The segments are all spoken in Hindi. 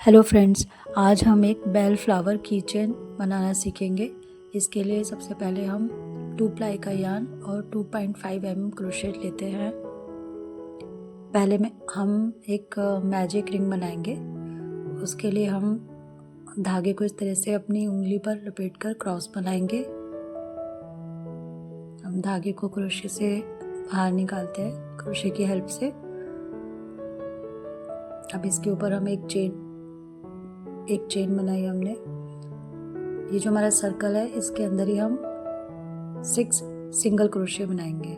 हेलो फ्रेंड्स, आज हम एक बेल फ्लावर की चेन बनाना सीखेंगे। इसके लिए सबसे पहले हम 2 प्लाई का यार्न और 2.5 mm क्रोशेट लेते हैं। पहले में हम एक मैजिक रिंग बनाएंगे। उसके लिए हम धागे को इस तरह से अपनी उंगली पर लपेटकर क्रॉस बनाएंगे। हम धागे को क्रोशे से बाहर निकालते हैं क्रोशे की हेल्प से। अब इसके ऊपर हम एक चेन बनाई हमने। ये जो हमारा सर्कल है इसके अंदर ही हम 6 सिंगल क्रोशे बनाएंगे।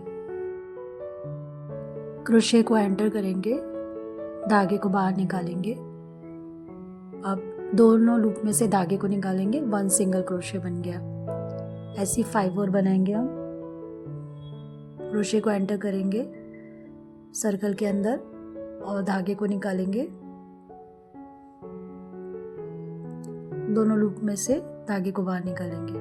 क्रोशे को एंटर करेंगे, धागे को बाहर निकालेंगे। अब दोनों लूप में से धागे को निकालेंगे, 1 सिंगल क्रोशे बन गया। ऐसी 5 और बनाएंगे हम। क्रोशे को एंटर करेंगे सर्कल के अंदर और धागे को निकालेंगे। दोनों लूप में से धागे को बाहर निकालेंगे।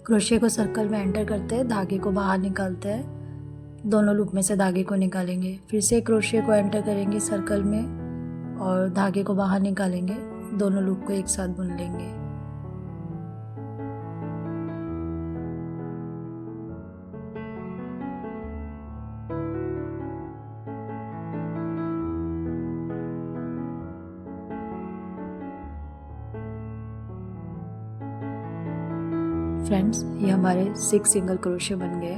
क्रोशे को सर्कल में एंटर करते हैं, धागे को बाहर निकालते हैं। दोनों लूप में से धागे को निकालेंगे। फिर से क्रोशे को एंटर करेंगे सर्कल में और धागे को बाहर निकालेंगे। दोनों लूप को एक साथ बुन लेंगे। फ्रेंड्स, ये हमारे 6 सिंगल क्रोशे बन गए।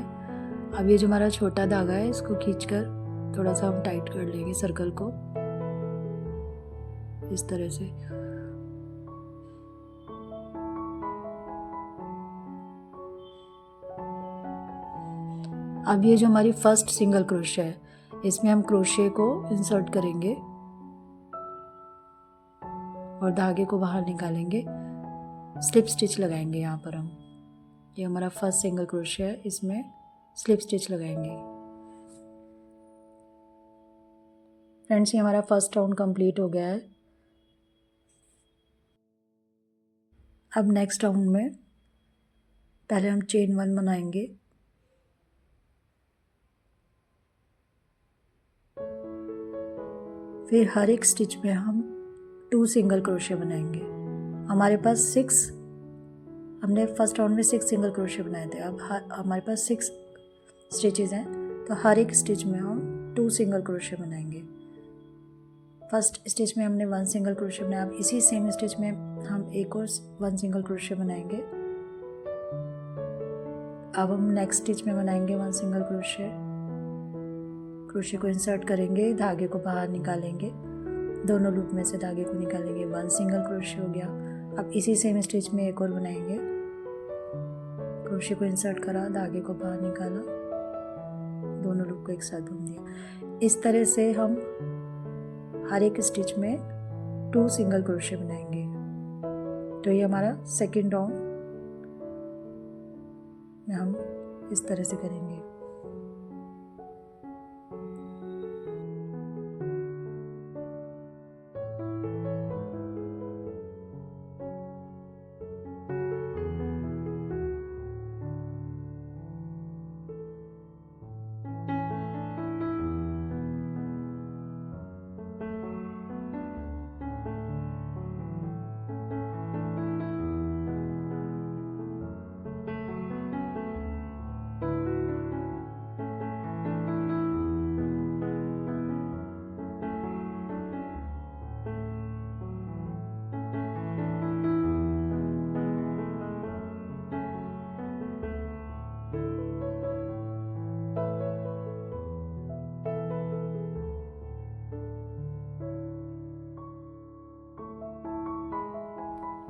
अब ये जो हमारा छोटा धागा है इसको खींचकर थोड़ा सा हम टाइट कर लेंगे सर्कल को इस तरह से। अब ये जो हमारी फर्स्ट सिंगल क्रोशे है इसमें हम क्रोशे को इंसर्ट करेंगे और धागे को बाहर निकालेंगे। स्लिप स्टिच लगाएंगे यहाँ पर हम। ये हमारा फर्स्ट सिंगल क्रोशे है, इसमें स्लिप स्टिच लगाएंगे। फ्रेंड्स, ये हमारा फर्स्ट राउंड कंप्लीट हो गया है। अब नेक्स्ट राउंड में पहले हम चेन 1 बनाएंगे। फिर हर एक स्टिच में हम 2 सिंगल क्रोशे बनाएंगे। हमारे पास 6, हमने फर्स्ट राउंड में 6 सिंगल क्रोशे बनाए थे। अब हमारे पास 6 स्टिचेस हैं, तो हर एक स्टिच में हम 2 सिंगल क्रोशे बनाएंगे। फर्स्ट स्टिच में हमने 1 सिंगल क्रोशे बनाया। अब इसी सेम स्टिच में हम एक और 1 सिंगल क्रोशे बनाएंगे। अब हम नेक्स्ट स्टिच में बनाएंगे 1 सिंगल क्रोशे। क्रोशे को इंसर्ट करेंगे, धागे को बाहर निकालेंगे। दोनों लूप में से धागे को निकालेंगे, 1 सिंगल क्रोशे हो गया। अब इसी सेम स्टिच में एक और बनाएंगे। क्रोशे को इंसर्ट करा, धागे को बाहर निकाला, दोनों लूप को एक साथ बुन दिया। इस तरह से हम हर एक स्टिच में 2 सिंगल क्रोशे बनाएंगे। तो ये हमारा सेकेंड राउंड में हम इस तरह से करेंगे।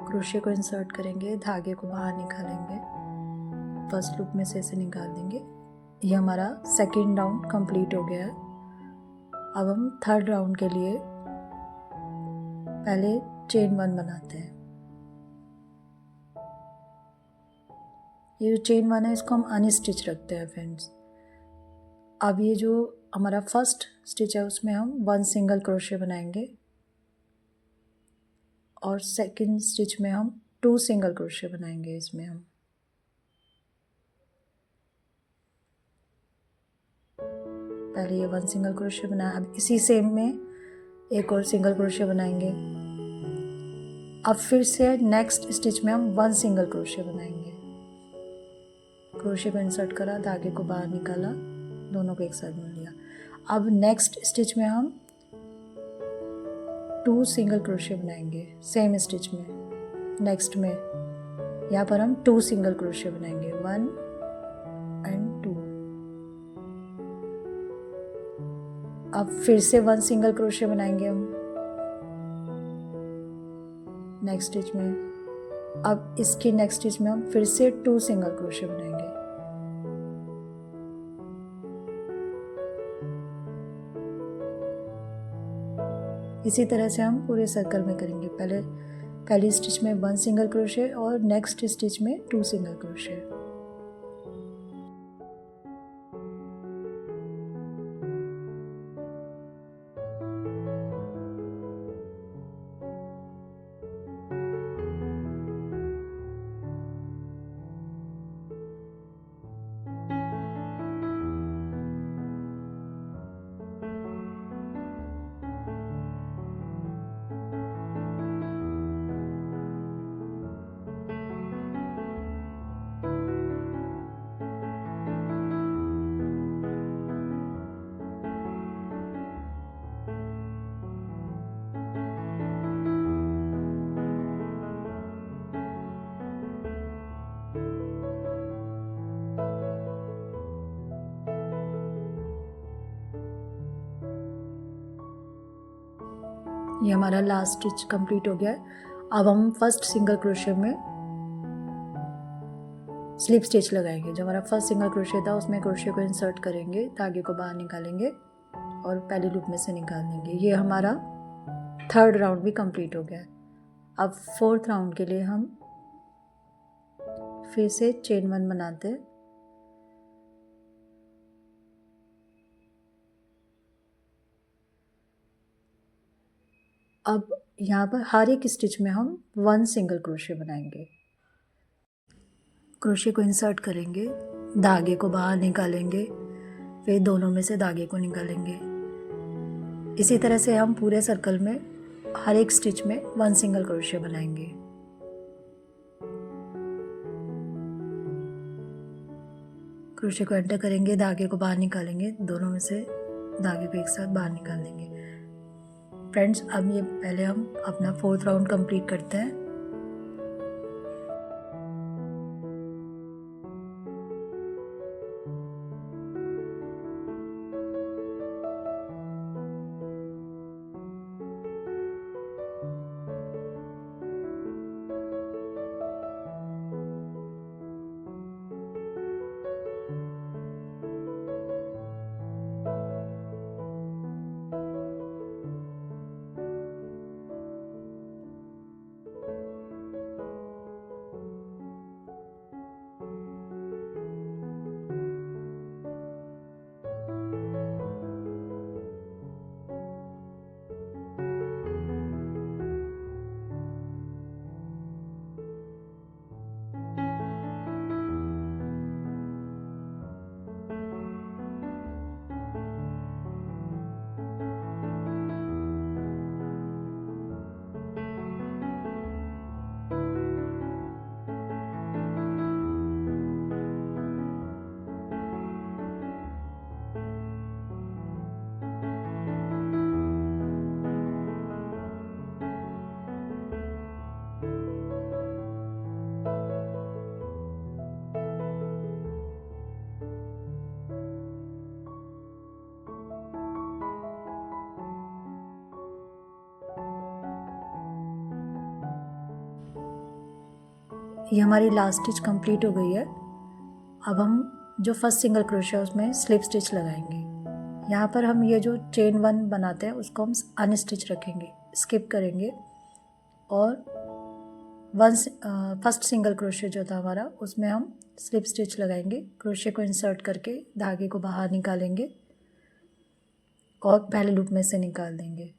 क्रोशे को इंसर्ट करेंगे, धागे को बाहर निकालेंगे, फर्स्ट लूप में से इसे निकाल देंगे। ये हमारा सेकेंड राउंड कंप्लीट हो गया है। अब हम थर्ड राउंड के लिए पहले चेन 1 बनाते हैं। ये जो चेन 1 है इसको हम अनस्टिच रखते हैं फ्रेंड्स। अब ये जो हमारा फर्स्ट स्टिच है उसमें हम 1 सिंगल क्रोशे बनाएंगे और सेकंड स्टिच में हम 2 सिंगल क्रोशे बनाएंगे। इसमें हम पहले ये 1 सिंगल क्रोशे बनाया। अब इसी सेम में एक और सिंगल क्रोशिया बनाएंगे। अब फिर से नेक्स्ट स्टिच में हम 1 सिंगल क्रोशिया बनाएंगे। क्रोशिया को इंसर्ट करा, धागे को बाहर निकाला, दोनों को एक साथ मिल लिया। अब नेक्स्ट स्टिच में हम 2 सिंगल क्रोशिया बनाएंगे सेम स्टिच में। नेक्स्ट में यहाँ पर हम 2 सिंगल क्रोशिया बनाएंगे, 1 एंड 2। अब फिर से 1 सिंगल क्रोशिया बनाएंगे हम नेक्स्ट स्टिच में। अब इसकी नेक्स्ट स्टिच में हम फिर से 2 सिंगल क्रोशिया बनाएंगे। इसी तरह से हम पूरे सर्कल में करेंगे। पहली स्टिच में 1 सिंगल क्रोशिया और नेक्स्ट स्टिच में 2 सिंगल क्रोशिया। ये हमारा लास्ट स्टिच कंप्लीट हो गया है। अब हम फर्स्ट सिंगल क्रोशिया में स्लिप स्टिच लगाएंगे। जो हमारा फर्स्ट सिंगल क्रोशिया था उसमें क्रोशिया को इंसर्ट करेंगे, धागे को बाहर निकालेंगे और पहले लूप में से निकाल देंगे। ये हमारा 3rd राउंड भी कंप्लीट हो गया है। अब 4th राउंड के लिए हम फिर से चेन 1 बनाते हैं। अब यहाँ पर हर एक स्टिच में हम 1 सिंगल क्रोशिया बनाएंगे। क्रोशिया को इंसर्ट करेंगे, धागे को बाहर निकालेंगे, फिर दोनों में से धागे को निकालेंगे। इसी तरह से हम पूरे सर्कल में हर एक स्टिच में 1 सिंगल क्रोशिया बनाएंगे। क्रोशिया को एंटर करेंगे, धागे को बाहर निकालेंगे, दोनों में से धागे को एक साथ बाहर निकाल देंगे। फ्रेंड्स, अब ये पहले हम अपना 4th राउंड कंप्लीट करते हैं। ये हमारी लास्ट स्टिच कंप्लीट हो गई है। अब हम जो फर्स्ट सिंगल क्रोशिया है उसमें स्लिप स्टिच लगाएंगे। यहाँ पर हम ये जो चेन 1 बनाते हैं उसको हम अनस्टिच रखेंगे, स्किप करेंगे और फर्स्ट सिंगल क्रोशिया जो था हमारा उसमें हम स्लिप स्टिच लगाएंगे। क्रोशिया को इंसर्ट करके धागे को बाहर निकालेंगे और पहले लूप में से निकाल देंगे।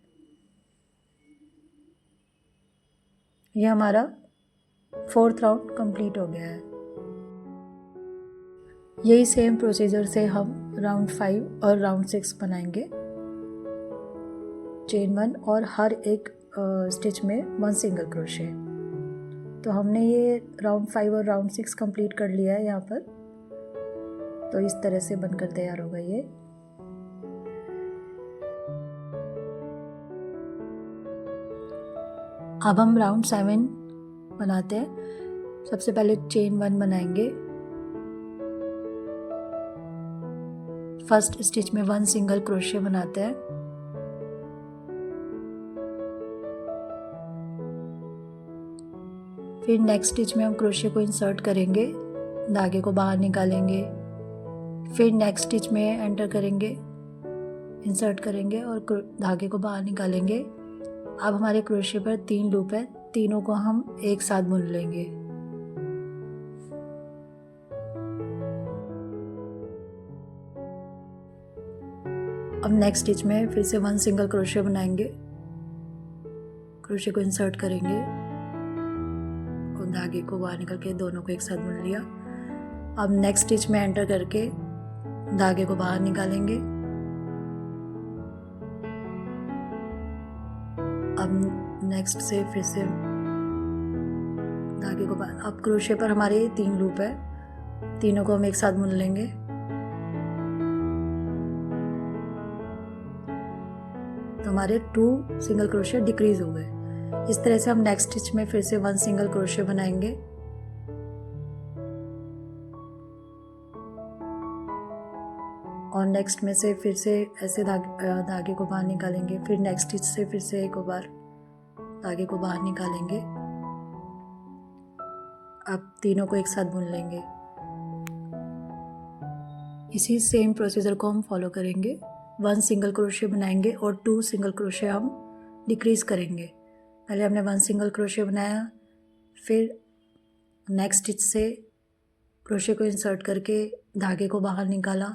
ये हमारा 4th राउंड कंप्लीट हो गया है। यही सेम प्रोसीजर से हम राउंड 5 और राउंड 6 बनाएंगे। चेन 1 और हर एक स्टिच में 1 सिंगल क्रोशे। तो हमने ये राउंड 5 और राउंड 6 कंप्लीट कर लिया है यहाँ पर। तो इस तरह से बनकर तैयार होगा ये। अब हम राउंड 7 बनाते हैं। सबसे पहले चेन 1 बनाएंगे। फर्स्ट स्टिच में 1 सिंगल क्रोशे बनाते हैं। फिर नेक्स्ट स्टिच में हम क्रोशे को इंसर्ट करेंगे, धागे को बाहर निकालेंगे। फिर नेक्स्ट स्टिच में एंटर करेंगे, इंसर्ट करेंगे और धागे को बाहर निकालेंगे। अब हमारे क्रोशे पर 3 लूप है, तीनों को हम एक साथ बुन लेंगे। अब नेक्स्ट स्टिच में फिर से 1 सिंगल क्रोशे बनाएंगे, क्रोशे को इंसर्ट करेंगे और धागे को बाहर निकल के दोनों को एक साथ बुन लिया। अब नेक्स्ट स्टिच में एंटर करके धागे को बाहर निकालेंगे। अब नेक्स्ट से फिर से धागे को बाहर। अब क्रोशे पर हमारे 3 लूप है, तीनों को हम एक साथ बुन लेंगे। तो हमारे 2 सिंगल क्रोशे डिक्रीज हो गए। इस तरह से हम नेक्स्ट स्टिच में फिर से 1 सिंगल क्रोशे बनाएंगे और नेक्स्ट में से फिर से ऐसे धागे को बाहर निकालेंगे। फिर नेक्स्ट स्टिच से फिर से एक बार धागे को बाहर निकालेंगे। अब तीनों को एक साथ बुन लेंगे। इसी सेम प्रोसीजर को हम फॉलो करेंगे। 1 सिंगल क्रोशे बनाएंगे और 2 सिंगल क्रोशे हम डिक्रीज करेंगे। पहले हमने 1 सिंगल क्रोशे बनाया, फिर नेक्स्ट स्टिच से क्रोशे को इंसर्ट करके धागे को बाहर निकाला।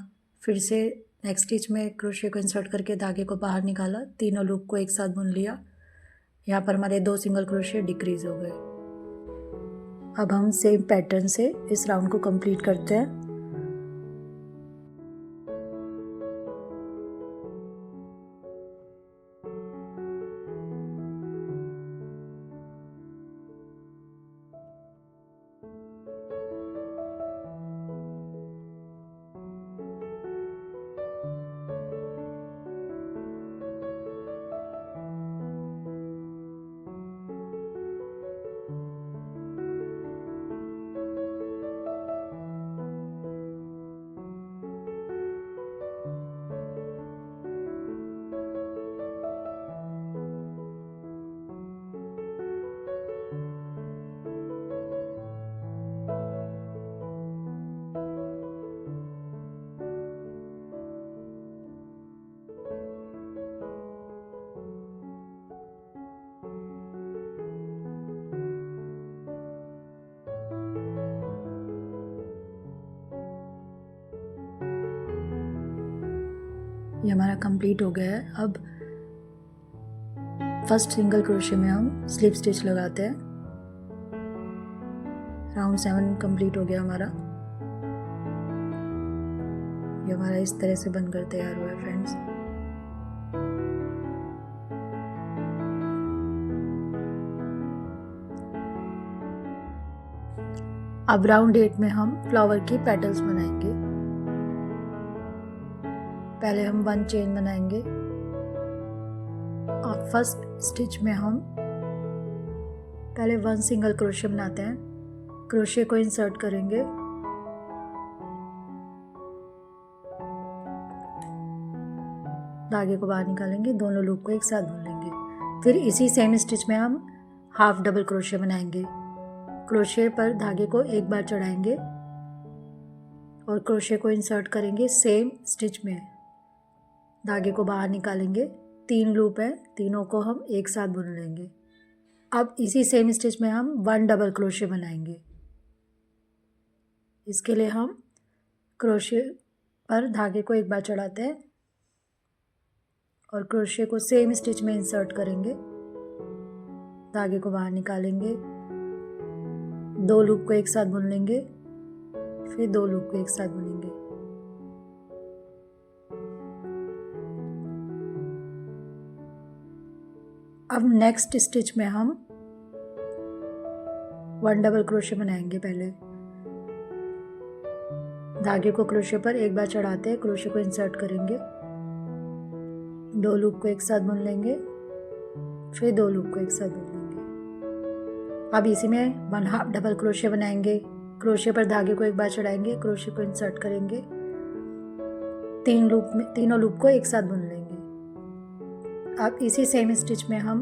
फिर से नेक्स्ट स्टिच में क्रोशे को इंसर्ट करके धागे को बाहर निकाला, तीनों लूप को एक साथ बुन लिया। यहाँ पर हमारे 2 सिंगल क्रोशे डिक्रीज हो गए। अब हम सेम पैटर्न से इस राउंड को कंप्लीट करते हैं। ये हमारा कंप्लीट हो गया है। अब फर्स्ट सिंगल क्रोशे में हम स्लिप स्टिच लगाते हैं। राउंड 7 कंप्लीट हो गया हमारा। ये हमारा इस तरह से बनकर तैयार हुआ है फ्रेंड्स। अब राउंड 8 में हम फ्लावर की पेटल्स बनाएंगे। पहले हम 1 चेन बनाएंगे और फर्स्ट स्टिच में हम पहले 1 सिंगल क्रोशे बनाते हैं। क्रोशे को इंसर्ट करेंगे, धागे को बाहर निकालेंगे, दोनों लूप को एक साथ बुन लेंगे। फिर इसी सेम स्टिच में हम हाफ डबल क्रोशे बनाएंगे। क्रोशे पर धागे को एक बार चढ़ाएंगे और क्रोशे को इंसर्ट करेंगे सेम स्टिच में, धागे को बाहर निकालेंगे। 3 लूप है, तीनों को हम एक साथ बुन लेंगे। अब इसी सेम स्टिच में हम 1 डबल क्रोशे बनाएंगे। इसके लिए हम क्रोशे पर धागे को एक बार चढ़ाते हैं और क्रोशे को सेम स्टिच में इंसर्ट करेंगे, धागे को बाहर निकालेंगे, 2 लूप को एक साथ बुन लेंगे, फिर 2 लूप को एक साथ बुनेंगे। अब नेक्स्ट स्टिच में हम 1 डबल क्रोशे बनाएंगे। पहले धागे को क्रोशे पर एक बार चढ़ाते हैं, क्रोशे को इंसर्ट करेंगे, 2 लूप को एक साथ बुन लेंगे, फिर 2 लूप को एक साथ बुन लेंगे। अब इसी में 1 हाफ डबल क्रोशे बनाएंगे, क्रोशे पर धागे को एक बार चढ़ाएंगे, क्रोशे को इंसर्ट करेंगे, 3 लूप में तीनों लूप को एक साथ बुन लेंगे। अब इसी सेम स्टिच में हम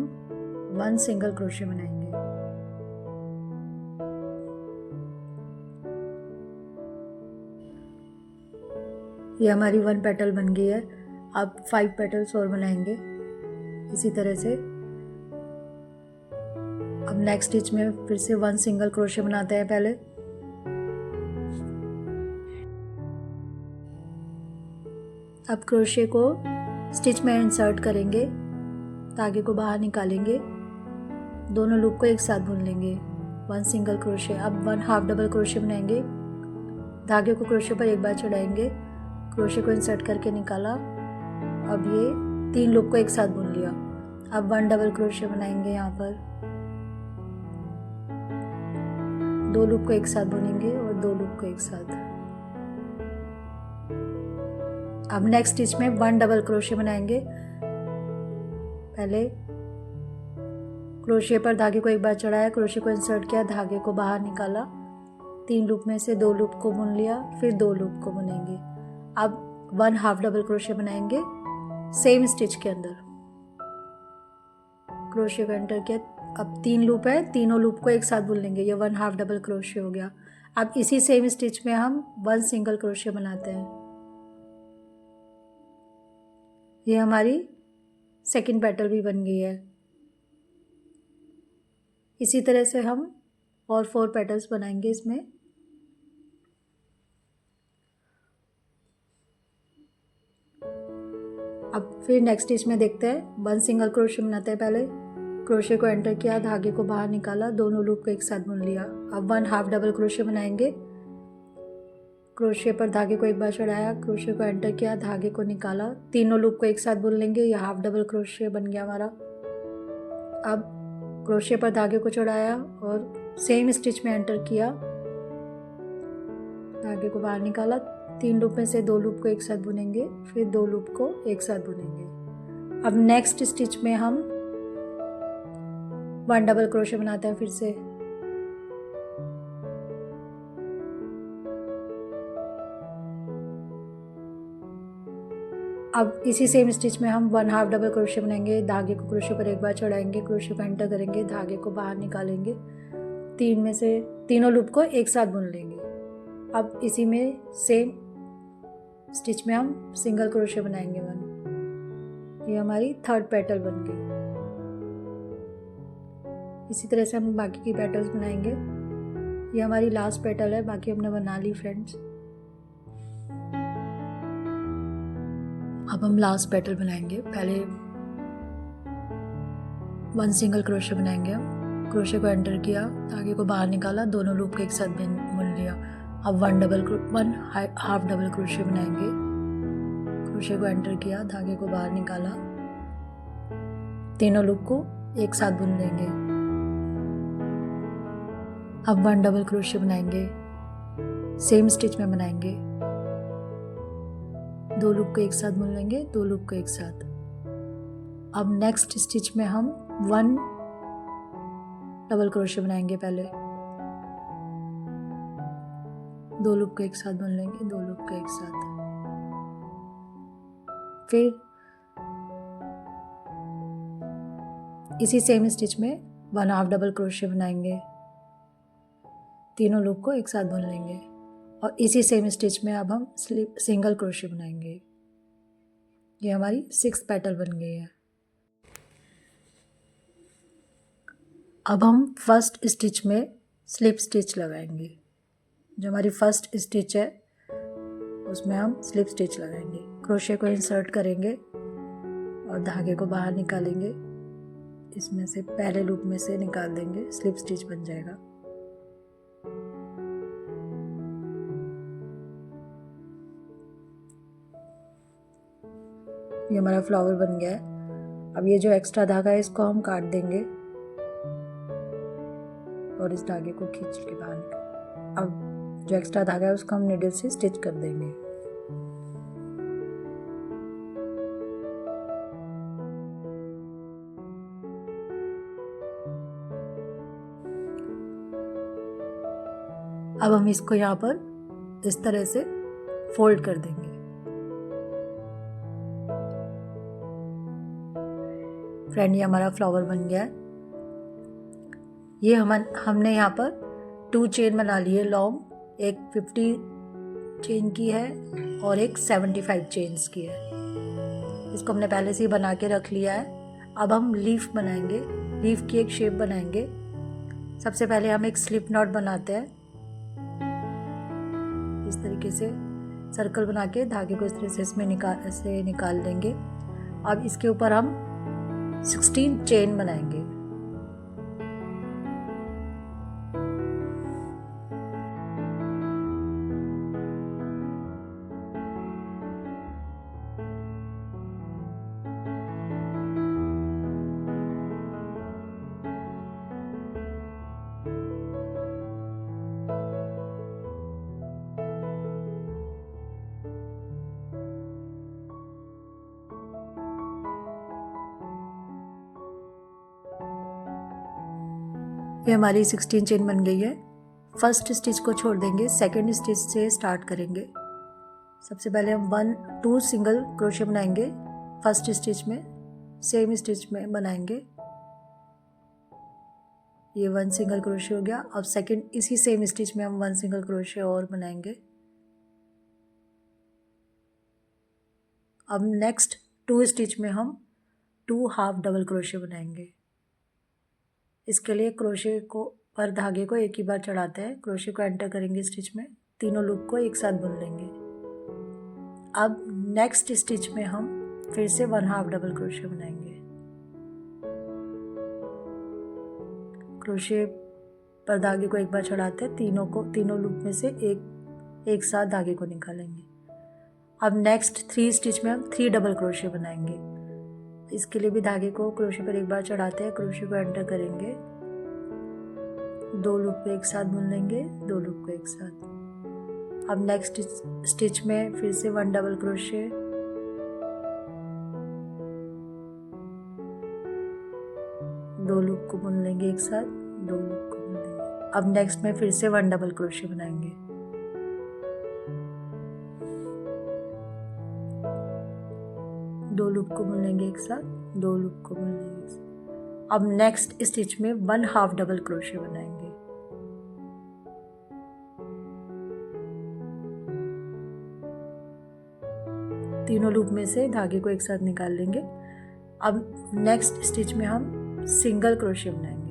1 सिंगल क्रोशे बनाएंगे। ये हमारी 1 पेटल बन गई है। अब 5 पेटल्स और बनाएंगे इसी तरह से। अब नेक्स्ट स्टिच में फिर से 1 सिंगल क्रोशे बनाते हैं पहले। अब क्रोशे को स्टिच में इंसर्ट करेंगे, धागे को बाहर निकालेंगे, दोनों लूप को एक साथ बुन लेंगे, 1 सिंगल क्रोशे। अब 1 हाफ डबल क्रोशे बनाएंगे, धागे को क्रोशे पर एक बार चढ़ाएंगे, क्रोशे को इंसर्ट करके निकाला। अब ये 3 लूप को एक साथ बुन लिया। अब 1 डबल क्रोशे बनाएंगे, यहाँ पर 2 लूप को एक साथ बुनेंगे और 2 लूप को एक साथ। अब नेक्स्ट स्टिच में 1 डबल क्रोशे बनाएंगे। पहले क्रोशे पर धागे को एक बार चढ़ाया, क्रोशे को इंसर्ट किया, धागे को बाहर निकाला, 3 लूप में से 2 लूप को बुन लिया, फिर 2 लूप को बुनेंगे। अब 1 हाफ डबल क्रोशे बनाएंगे सेम स्टिच के अंदर, क्रोशे को एंटर किया। अब 3 लूप है, तीनों लूप को एक साथ बुन लेंगे, ये 1 हाफ डबल क्रोशे हो गया। अब इसी सेम स्टिच में हम 1 सिंगल क्रोशे बनाते हैं। ये हमारी सेकंड पेटल भी बन गई है। इसी तरह से हम और 4 पेटल्स बनाएंगे इसमें। अब फिर नेक्स्ट स्टिच में देखते हैं, 1 सिंगल क्रोशे बनाते हैं पहले, क्रोशे को एंटर किया, धागे को बाहर निकाला, दोनों लूप को एक साथ बुन लिया। अब 1 हाफ डबल क्रोशे बनाएंगे, क्रोशे पर धागे को एक बार चढ़ाया, क्रोशे को एंटर किया, धागे को निकाला, तीनों लूप को एक साथ बुन लेंगे, यह हाफ डबल क्रोशे बन गया हमारा। अब क्रोशे पर धागे को चढ़ाया और सेम स्टिच में एंटर किया, धागे को बाहर निकाला, 3 लूप में से 2 लूप को एक साथ बुनेंगे, फिर 2 लूप को एक साथ बुनेंगे। अब नेक्स्ट स्टिच में हम 1 डबल क्रोशे बनाते हैं फिर से। अब इसी सेम स्टिच में हम 1 हाफ डबल क्रोशे बनाएंगे, धागे को क्रोशे पर एक बार चढ़ाएंगे, क्रोशे को एंटर करेंगे, धागे को बाहर निकालेंगे, 3 में से तीनों लूप को एक साथ बुन लेंगे। अब इसी में सेम स्टिच में हम सिंगल क्रोशे बनाएंगे 1। ये हमारी 3rd पेटल बन गई। इसी तरह से हम बाकी की पेटल्स बनाएंगे। ये हमारी लास्ट पेटल है, बाकी हमने बना ली फ्रेंड्स। अब हम लास्ट पेटल बनाएंगे। पहले 1 सिंगल क्रोशे बनाएंगे हम, क्रोशे को एंटर किया, धागे को बाहर निकाला, दोनों लूप को एक साथ बुन लिया। अब 1 हाफ डबल क्रोशे बनाएंगे, क्रोशे को एंटर किया, धागे को बाहर निकाला, तीनों लूप को एक साथ बुन लेंगे। अब 1 डबल क्रोशे बनाएंगे, सेम स्टिच में बनाएंगे, 2 लूप को एक साथ बुन लेंगे, 2 लूप को एक साथ। अब नेक्स्ट स्टिच में हम 1 डबल क्रोशे बनाएंगे पहले, 2 लूप को एक साथ बुन लेंगे, 2 लूप को एक साथ। फिर इसी सेम स्टिच में 1 हाफ डबल क्रोशे बनाएंगे, तीनों लूप को एक साथ बुन लेंगे और इसी सेम स्टिच में अब हम सिंगल क्रोशे बनाएंगे। ये हमारी 6 पेटल बन गई है। अब हम फर्स्ट स्टिच में स्लिप स्टिच लगाएंगे। जो हमारी फर्स्ट स्टिच है उसमें हम स्लिप स्टिच लगाएंगे, क्रोशे को इंसर्ट करेंगे और धागे को बाहर निकालेंगे, इसमें से पहले लूप में से निकाल देंगे, स्लिप स्टिच बन जाएगा। ये हमारा फ्लावर बन गया है। अब ये जो एक्स्ट्रा धागा है इसको हम काट देंगे और इस धागे को खींच के बाहर निकाल। अब जो एक्स्ट्रा धागा है उसको हम नीडल से स्टिच कर देंगे। अब हम इसको यहाँ पर इस तरह से फोल्ड कर देंगे। फ्रेंड, ये हमारा फ्लावर बन गया है। ये हमने यहाँ पर 2 चेन बना ली है लॉन्ग, एक 50 चेन की है और एक 75 चेन्स की है। इसको हमने पहले से ही बना के रख लिया है। अब हम लीफ बनाएंगे, लीफ की एक शेप बनाएंगे। सबसे पहले हम एक स्लिप नॉट बनाते हैं। इस तरीके से सर्कल बना के धागे को इस तरह से इसमें निकाल देंगे। अब इसके ऊपर हम 16 चेन बनाएंगे। ये हमारी 16 चेन बन गई है। फर्स्ट स्टिच को छोड़ देंगे, सेकंड स्टिच से स्टार्ट करेंगे। सबसे पहले हम 2 सिंगल क्रोशे बनाएंगे फर्स्ट स्टिच में, सेम स्टिच में बनाएंगे। ये 1 सिंगल क्रोशे हो गया। अब सेकंड इसी सेम स्टिच में हम 1 सिंगल क्रोशे और बनाएंगे। अब नेक्स्ट 2 स्टिच में हम 2 हाफ डबल क्रोशे बनाएंगे। इसके लिए क्रोशे को पर धागे को एक ही बार चढ़ाते हैं, क्रोशे को एंटर करेंगे स्टिच में, तीनों लूप को एक साथ बुन लेंगे। अब नेक्स्ट स्टिच में हम फिर से 1 हाफ डबल क्रोशे बनाएंगे। क्रोशे पर धागे को एक बार चढ़ाते हैं, तीनों लूप में से एक साथ धागे को निकालेंगे। अब नेक्स्ट 3 स्टिच में हम 3 डबल क्रोशे बनाएंगे। इसके लिए भी धागे को क्रोशे पर एक बार चढ़ाते हैं, क्रोशे को एंटर करेंगे, 2 लूप को एक साथ बुन लेंगे, 2 लूप को एक साथ। अब नेक्स्ट स्टिच में फिर से 1 डबल क्रोशे, दो लूप को बुन लेंगे एक साथ, 2 लूप को बुन लेंगे। अब नेक्स्ट में फिर से 1 डबल क्रोशे बनाएंगे। दो लूप को बुन लेंगे एक साथ, 2 लूप को बुन लेंगे एक साथ। अब नेक्स्ट स्टिच में 1 हाफ डबल क्रोशे बनाएंगे। तीनों लूप में से धागे को एक साथ निकाल लेंगे। अब नेक्स्ट स्टिच में हम सिंगल क्रोशे बनाएंगे।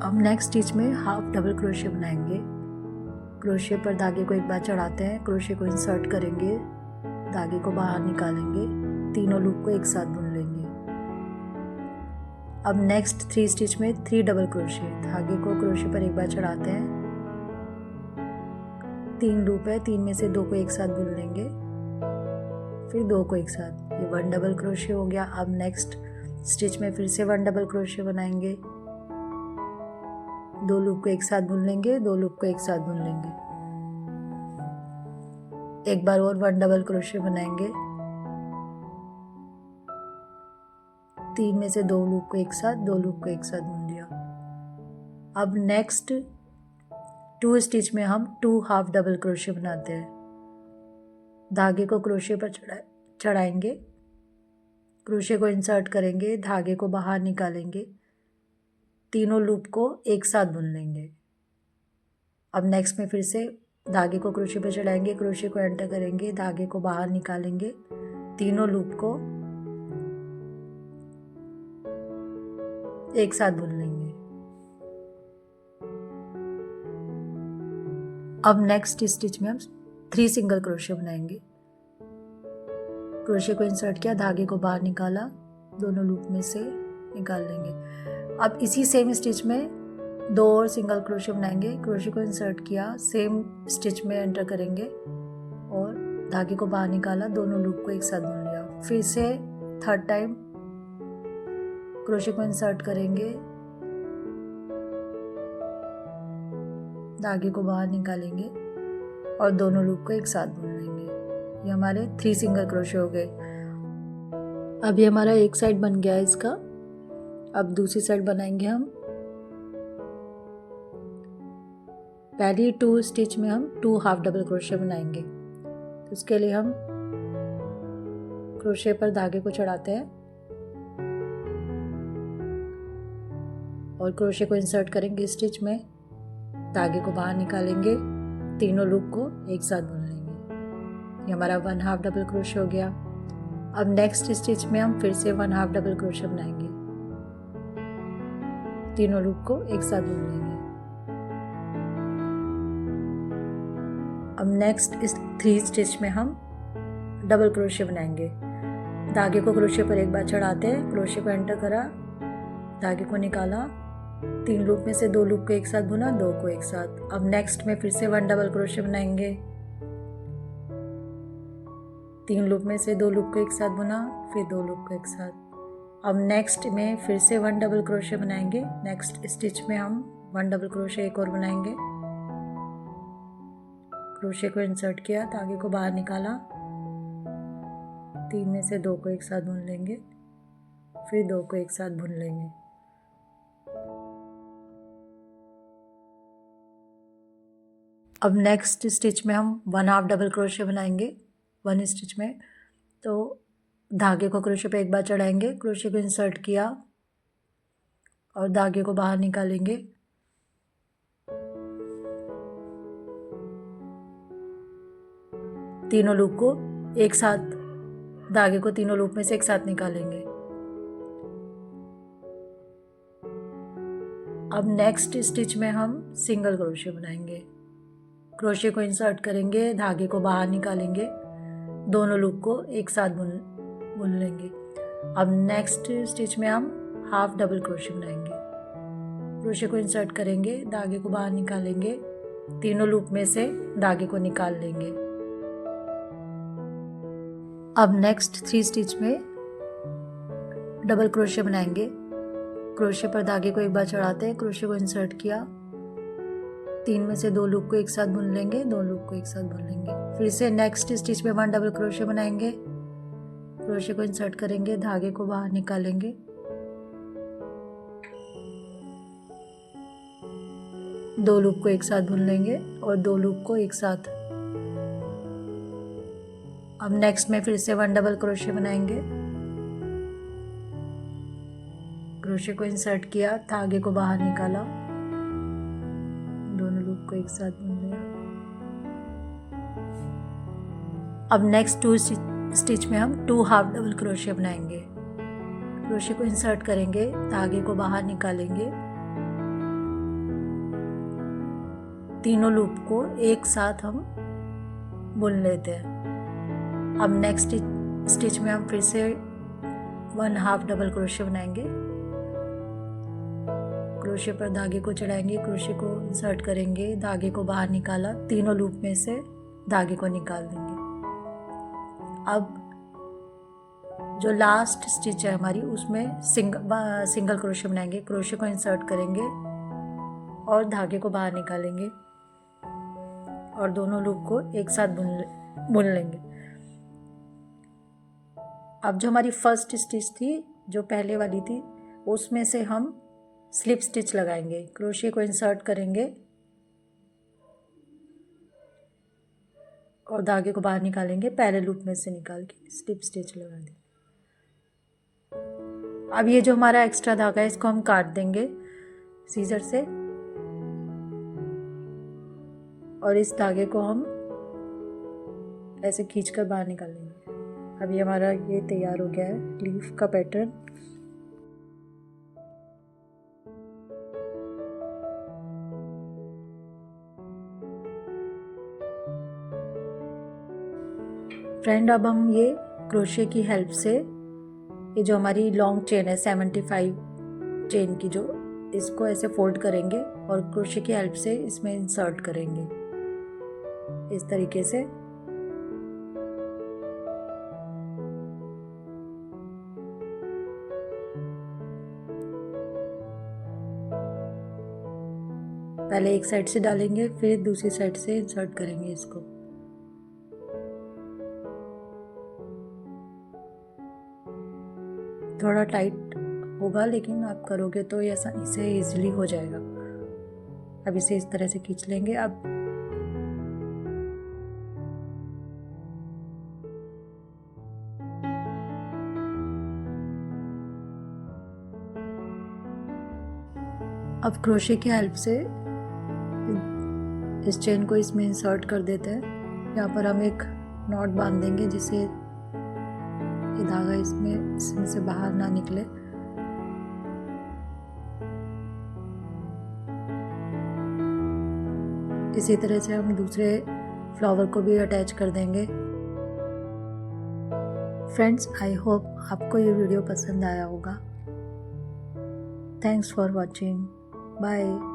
अब नेक्स्ट स्टिच में हाफ डबल क्रोशे बनाएंगे। क्रोशे पर धागे को एक बार चढ़ाते हैं, क्रोशे को इंसर्ट करेंगे, धागे को बाहर निकालेंगे, तीनों लूप को एक साथ बुन लेंगे। अब नेक्स्ट 3 स्टिच में 3 डबल क्रोशे, धागे को क्रोशे पर एक बार चढ़ाते हैं, 3 लूप है, 3 में से 2 को एक साथ बुन लेंगे, फिर 2 को एक साथ। ये 1 डबल क्रोशे हो गया। अब नेक्स्ट स्टिच में फिर से 1 डबल क्रोशे बनाएंगे, 2 लूप को एक साथ बुन लेंगे, 2 लूप को एक साथ बुन लेंगे। एक बार और 1 डबल क्रोशे बनाएंगे, 3 में से 2 लूप को एक साथ, 2 लूप को एक साथ बुन लिया। अब नेक्स्ट 2 स्टिच में हम 2 हाफ डबल क्रोशे बनाते हैं। धागे को क्रोशे पर चढ़ाएंगे, क्रोशे को इंसर्ट करेंगे, धागे को बाहर निकालेंगे, तीनों लूप को एक साथ बुन लेंगे। अब नेक्स्ट में फिर से धागे को क्रोशे पर चढ़ाएंगे, क्रोशे को एंटर करेंगे, धागे को बाहर निकालेंगे, तीनों लूप को एक साथ बुन लेंगे। अब नेक्स्ट स्टिच में हम 3 सिंगल क्रोशे बनाएंगे। क्रोशे को इंसर्ट किया, धागे को बाहर निकाला, दोनों लूप में से निकाल लेंगे। अब इसी सेम स्टिच में 2 और सिंगल क्रोशे बनाएंगे। क्रोशे को इंसर्ट किया, सेम स्टिच में एंटर करेंगे और धागे को बाहर निकाला, दोनों लूप को एक साथ बुन लिया। फिर से थर्ड टाइम क्रोशे को इंसर्ट करेंगे, धागे को बाहर निकालेंगे और दोनों लूप को एक साथ बुन लेंगे। ये हमारे 3 सिंगल क्रोशे हो गए। अभी हमारा एक साइड बन गया है इसका। अब दूसरी साइड बनाएंगे हम। पहली 2 स्टिच में हम 2 हाफ डबल क्रोशे बनाएंगे। तो उसके लिए हम क्रोशे पर धागे को चढ़ाते हैं और क्रोशे को इंसर्ट करेंगे स्टिच में, धागे को बाहर निकालेंगे, तीनों लूप को एक साथ बुन लेंगे। ये हमारा 1 हाफ डबल क्रोशे हो गया। अब नेक्स्ट स्टिच में हम फिर से 1 हाफ डबल क्रोशे बनाएंगे, तीनों लूप को एक साथ बुन लेंगे। अब नेक्स्ट इस 3 स्टिच में हम डबल क्रोशे बनाएंगे। धागे को क्रोशे पर एक बार चढ़ाते हैं, क्रोशे को एंटर करा, धागे को निकाला, 3 लूप में से 2 लूप को एक साथ बुना, 2 को एक साथ। अब नेक्स्ट में फिर से 1 डबल क्रोशे बनाएंगे, 3 लूप में से 2 लूप को एक साथ बुना, फिर 2 लूप को एक साथ। अब नेक्स्ट में फिर से 1 डबल क्रोशे बनाएंगे। नेक्स्ट स्टिच में हम 1 डबल क्रोशे एक और बनाएंगे, क्रोशे को इंसर्ट किया, धागे को बाहर निकाला, 3 में से 2 को एक साथ बुन लेंगे, फिर 2 को एक साथ बुन लेंगे। अब नेक्स्ट स्टिच में हम 1 हाफ डबल क्रोशे बनाएंगे 1 स्टिच में। तो धागे को क्रोशे पे एक बार चढ़ाएंगे, क्रोशे को इंसर्ट किया और धागे को बाहर निकालेंगे, तीनों लूप को एक साथ, धागे को तीनों लूप में से एक साथ निकालेंगे। अब नेक्स्ट स्टिच में हम सिंगल क्रोशे बनाएंगे। क्रोशे को इंसर्ट करेंगे, धागे को बाहर निकालेंगे, दोनों लूप को एक साथ बुन लेंगे। अब नेक्स्ट स्टिच में हम हाफ डबल क्रोशे बनाएंगे। क्रोशे को इंसर्ट करेंगे, धागे को बाहर निकालेंगे, तीनों लूप में से धागे को निकाल लेंगे। अब नेक्स्ट 3 स्टिच में डबल क्रोशे बनाएंगे। क्रोशे पर धागे को एक बार चढ़ाते हैं, क्रोशे को इंसर्ट किया, 3 में से 2 लूप को एक साथ बुन लेंगे, 2 लूप को एक साथ बुन लेंगे। फिर से नेक्स्ट स्टिच में 1 डबल क्रोशे बनाएंगे, क्रोशे को इंसर्ट करेंगे, धागे को बाहर निकालेंगे, 2 लूप को एक साथ बुन लेंगे और 2 लूप को एक साथ। अब नेक्स्ट में फिर से 1 डबल क्रोशे बनाएंगे, क्रोशे को इंसर्ट किया, धागे को बाहर निकाला, दोनों लूप को एक साथ बुन लिया। अब नेक्स्ट 2 स्टिच में हम 2 हाफ डबल क्रोशे बनाएंगे। क्रोशे को इंसर्ट करेंगे, धागे को बाहर निकालेंगे, तीनों लूप को एक साथ हम बुन लेते हैं। अब नेक्स्ट स्टिच में हम फिर से 1 हाफ डबल क्रोशे बनाएंगे। क्रोशे पर धागे को चढ़ाएंगे, क्रोशे को इंसर्ट करेंगे, धागे को बाहर निकाला, तीनों लूप में से धागे को निकाल देंगे। अब जो लास्ट स्टिच है हमारी, उसमें सिंगल क्रोशे बनाएंगे। क्रोशे को इंसर्ट करेंगे और धागे को बाहर निकालेंगे और दोनों लूप को एक साथ बुन लेंगे। अब जो हमारी फर्स्ट स्टिच थी, जो पहले वाली थी, उसमें से हम स्लिप स्टिच लगाएंगे। क्रोशे को इंसर्ट करेंगे और धागे को बाहर निकालेंगे, पहले लूप में से निकाल के स्लिप स्टिच लगा देंगे। अब ये जो हमारा एक्स्ट्रा धागा है, इसको हम काट देंगे सीजर से और इस धागे को हम ऐसे खींचकर बाहर निकाल लेंगे। अभी हमारा ये तैयार हो गया है लीफ का पैटर्न। फ्रेंड, अब हम ये क्रोशे की हेल्प से ये जो हमारी लॉन्ग चेन है 75 चेन की, जो इसको ऐसे फोल्ड करेंगे और क्रोशे की हेल्प से इसमें इंसर्ट करेंगे इस तरीके से। पहले एक साइड से डालेंगे, फिर दूसरी साइड से इंसर्ट करेंगे इसको। थोड़ा टाइट होगा, लेकिन आप करोगे तो इसे इजीली हो जाएगा। अब इसे इस तरह से खींच लेंगे। अब क्रोशे की हेल्प से इस चेन को इसमें इंसर्ट कर देते हैं। यहाँ पर हम एक नॉट बांध देंगे जिससे ये धागा इसमें से बाहर ना निकले। इसी तरह से हम दूसरे फ्लावर को भी अटैच कर देंगे। फ्रेंड्स, आई होप आपको ये वीडियो पसंद आया होगा। Thanks for watching. बाय।